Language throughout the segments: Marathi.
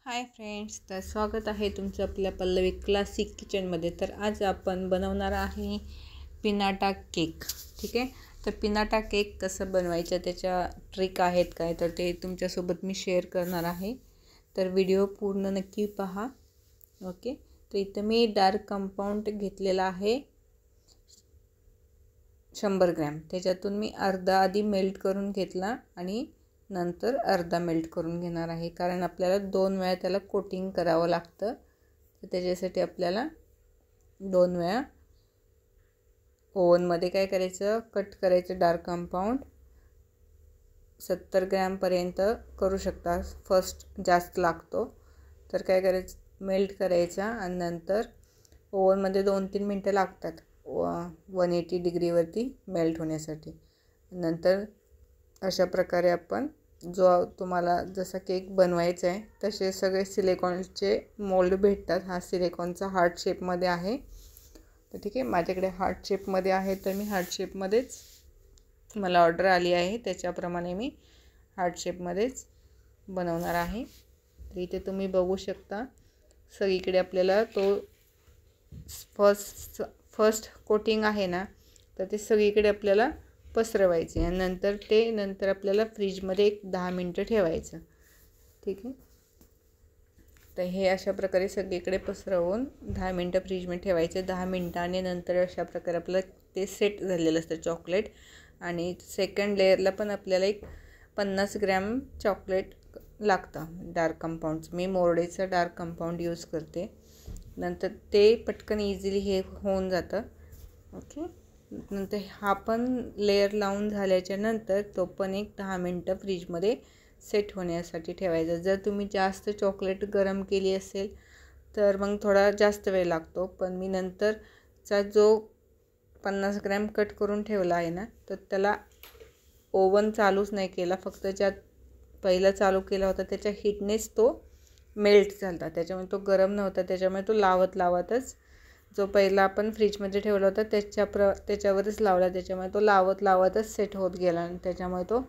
हाय फ्रेंड्स, तर स्वागत आहे तुमचं आपल्या पल्लवी क्लासिक किचनमध्ये. तर आज आपण बनवणार आहे पिनाटा केक. ठीक आहे, तर पिनाटा केक कसं बनवायचं त्याच्या ट्रिक आहेत काय, तर ते तुमच्यासोबत मी शेअर करणार आहे. तर व्हिडिओ पूर्ण नक्की पहा. ओके, तर इथं मी डार्क कंपाऊंड घेतलेला आहे 100 ग्रॅम. त्याच्यातून मी अर्धा आधी मेल्ट करून घेतला आणि नंतर अर्धा मेल्ट करून घेणार आहे, कारण आपल्याला 2 वेळा त्याला कोटिंग करावं लागतं. तर त्याच्यासाठी आपल्याला 2 वेळा ओव्हनमध्ये काय करायचं, कट करायचं डार्क कंपाऊंड. 70 ग्रॅमपर्यंत करू शकता. फर्स्ट जास्त लागतो तर काय करायचं, मेल्ट करायचा आणि नंतर ओव्हनमध्ये 2-3 मिनटं लागतात 180 डिग्रीवरती मेल्ट होण्यासाठी. नंतर अशा प्रकारे आपण जो तुम्हाला जसा केक बनवायचा आहे तसे सगळे सिलिकॉनचे मोल्ड भेटतात. हा सिलिकॉनचा हार्ट शेपमध्ये आहे. तर ठीक आहे, माझ्याकडे हार्ट शेपमध्ये आहे, तर मी हार्ट शेपमध्येच मला ऑर्डर आली आहे त्याच्याप्रमाणे मी हार्ट शेपमध्येच बनवणार आहे. तर इथे तुम्ही बघू शकता सगळीकडे आपल्याला तो फर्स्ट कोटिंग आहे ना, तर ते सगळीकडे आपल्याला पसरवायचे आणि नंतर आपल्याला फ्रीजमध्ये 10 मिनटं ठेवायचं. ठीक आहे, तर हे अशा प्रकारे सगळीकडे पसरवून 10 मिनटं फ्रीजमध्ये ठेवायचे. 10 मिनटाने नंतर अशा प्रकारे आपलं ते सेट झालेलं असतं चॉकलेट. आणि सेकंड लेअरला पण आपल्याला 50 ग्रॅम चॉकलेट लागतं डार्क कंपाऊंडचं. मी मोर्डेचं डार्क कंपाऊंड यूज करते. नंतर ते पटकन इझिली हे होऊन जातं. ओके, नंतर हा पण लेअर लावून झाल्याच्या नंतर तो पण 10 मिनटं फ्रीजमध्ये सेट होण्यासाठी ठेवायचा. जर तुम्ही जास्त चॉकलेट गरम केली असेल तर मग थोडा जास्त वेळ लागतो. पण मी नंतरचा जो 50 ग्रॅम कट करून ठेवला आहे ना, तर त्याला ओव्हन चालूच नाही केला, फक्त ज्यात पहिला चालू केला होता त्याच्या हीटनेच तो मेल्ट झाला. त्याच्यामुळे तो गरम नव्हता, त्याच्यामुळे तो लावतच जो पहिला आपण फ्रीजमध्ये ठेवला होता त्याच्यावरच लावला. त्याच्यामुळे तो लावतच सेट होत गेला आणि त्याच्यामुळे तो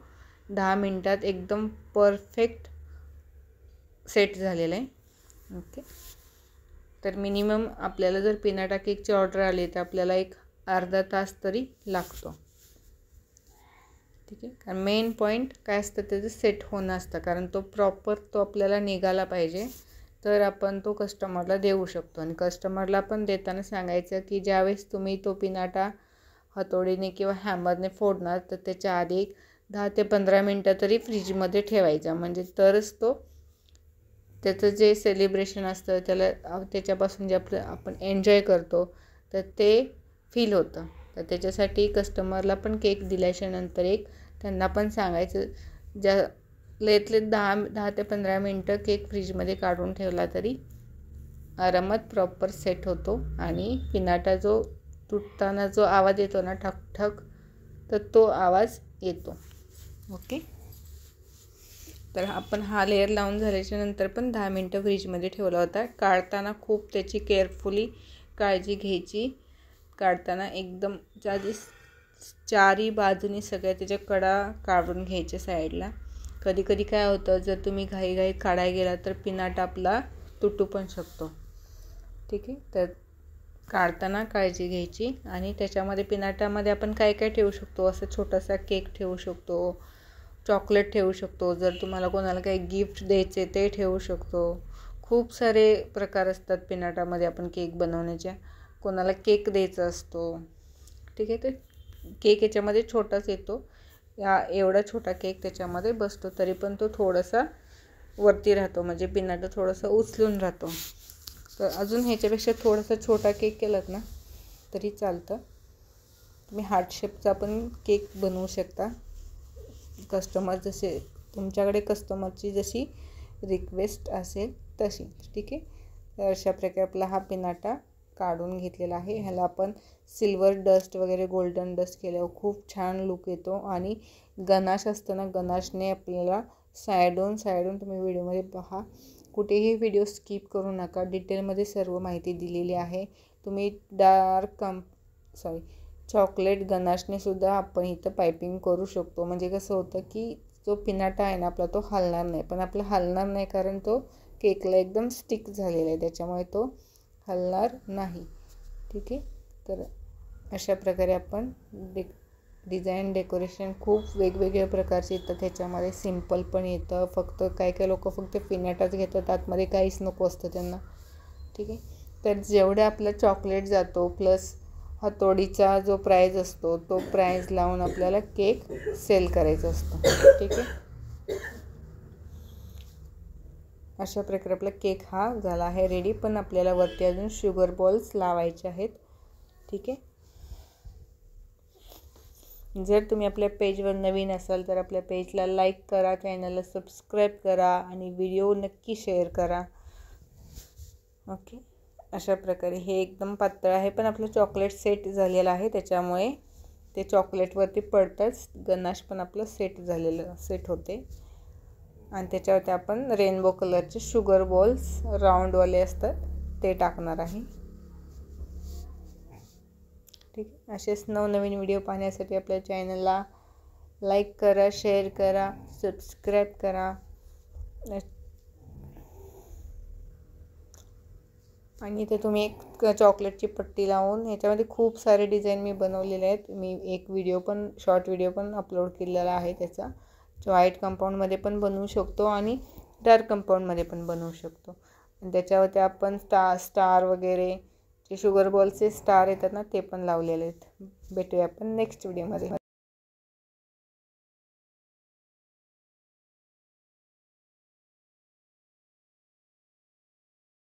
10 मिनटात एकदम परफेक्ट सेट झालेला आहे. ओके, तर मिनिमम आपल्याला जर पिनाटा केकची ऑर्डर आली तर आपल्याला अर्धा तास तरी लागतो. ठीक आहे, कारण मेन पॉईंट काय असतं त्याचं सेट होणं असतं, कारण तो प्रॉपर तो आपल्याला निघाला पाहिजे तर आपण तो कस्टमरला देऊ शकतो. आणि कस्टमरला पण देताना सांगायचं की ज्यावेळेस तुम्ही तो पिनाटा हातोडीने किंवा हॅमरने फोडणार तर त्याच्या आधी 10 ते 15 मिनटं तरी फ्रीजमध्ये ठेवायचा, म्हणजे तरच तो त्याचं जे सेलिब्रेशन असतं त्याच्यापासून जे आपण एन्जॉय करतो तर ते फील होतं. तर त्याच्यासाठी कस्टमरला पण केक दिल्याच्या नंतर त्यांना पण सांगायचं लेतले 10 ते 15 मिनटं केक फ्रीजमध्ये काढून ठेवला तरी आरामात प्रॉपर सेट होतो. आणि पिनाटा जो तुटताना जो आवाज येतो ना, ठक ठक, तर तो आवाज येतो. ओके, तर आपण हा लेअर लावून झाल्याच्या नंतर पण 10 मिनटं फ्रीजमध्ये ठेवला होता. काढताना खूप त्याची केअरफुली काळजी घ्यायची. काढताना एकदम चारी बाजूनी सगळ्या त्याच्या कडा काढून घ्यायच्या साईडला. कधी काय होतं, जर तुम्ही घाईघाईत काढायला गेला तर पिनाटा आपला तुटू पण शकतो. ठीक आहे, तर काढताना काळजी घ्यायची. आणि त्याच्यामध्ये पिनाटामध्ये आपण काय ठेवू शकतो, असं छोटासा केक ठेवू शकतो, चॉकलेट ठेवू शकतो, जर तुम्हाला कोणाला काही गिफ्ट द्यायचे ते ठेवू शकतो. खूप सारे प्रकार असतात पिनाटामध्ये आपण केक बनवण्याच्या. कोणाला केक द्यायचा असतो. ठीक आहे, तर केक याच्यामध्ये छोटाच येतो, एवढा छोटा केक त्याच्यामध्ये बसतो, तरी पण तो थोडासा वरती राहतो, म्हणजे पिनाटा थोडासा उचलून राहतो. तर अजून ह्याच्यापेक्षा थोडासा छोटा केक केलात ना तरी चालतं. तुम्ही हार्ट शेपचा पण केक बनवू शकता, तुमच्याकडे कस्टमरची जशी रिक्वेस्ट असेल तशी. ठीक आहे, तर अशा प्रकारे आपला हा पिनाटा काढून घेतलेला आहे. ह्याला आपण सिल्वर डस्ट वगैरे गोल्डन डस्ट केल्यावर खूप छान लुक येतो. आणि गनाश असतं ना, गनाशने आपल्याला साईडून तुम्ही व्हिडिओमध्ये पहा, कुठेही व्हिडिओ स्किप करू नका, डिटेलमध्ये सर्व माहिती दिलेली आहे. तुम्ही चॉकलेट गनाशने सुद्धा आपण इथं पायपिंग करू शकतो. म्हणजे कसं होतं की जो पिनाटा आहे ना आपला तो हलणार नाही, पण आपला हलणार नाही कारण तो केकला एकदम स्टिक झालेला आहे, त्याच्यामुळे तो हलणार नाही. ठीक आहे. तर अशा प्रकारे आपण डिझाईन डेकोरेशन खूप वेगवेगळ्या प्रकारचे येतात ह्याच्यामध्ये. सिम्पल पण येतं, फक्त काही लोक फक्त पिनॅटच घेतात, आतमध्ये काहीच नको असतं त्यांना. ठीक आहे. तर जेवढे आपलं चॉकलेट जातो प्लस हातोडीचा जो प्राईज असतो तो प्राईज लावून आपल्याला केक सेल करायचा असतो. ठीक आहे. अशा प्रकारे आपला केक हा झाला आहे रेडी, पण आपल्याला वरती अजून शुगर बॉल्स लावायचे आहेत. ठीक आहे. जर तुम्ही आपल्या पेजवर नवीन असाल तर आपल्या पेजला लाईक करा, चॅनलला सबस्क्राईब करा आणि व्हिडिओ नक्की शेअर करा. ओके. अशा प्रकारे हे एकदम पातळ आहे, पण आपलं चॉकलेट सेट झालेलं आहे त्याच्यामुळे ते चॉकलेटवरती पडतंच. गनाश पण आपलं सेट होते. आणि त्याच्यावरती आपण रेनबो कलरचे शुगर बॉल्स राऊंडवाले असतात ते टाकणार आहे. ठीक आहे. असेच नवनवीन व्हिडिओ पाहण्यासाठी आपल्या चॅनलला लाईक करा, शेअर करा, सबस्क्राईब करा. आणि इथे तुम्ही एक चॉकलेटची पट्टी लावून ह्याच्यामध्ये खूप सारे डिझाईन मी बनवलेले आहेत. मी एक शॉर्ट व्हिडिओ पण अपलोड केलेला आहे त्याचा. व्हाईट कंपाऊंडमध्ये पण बनवू शकतो आणि डार्क कंपाऊंडमध्ये पण बनवू शकतो. आणि त्याच्यावरती आपण स्टार वगैरे जे शुगर बॉलचे स्टार येतात ना ते पण लावलेले आहेत. भेटूया आपण नेक्स्ट व्हिडिओमध्ये.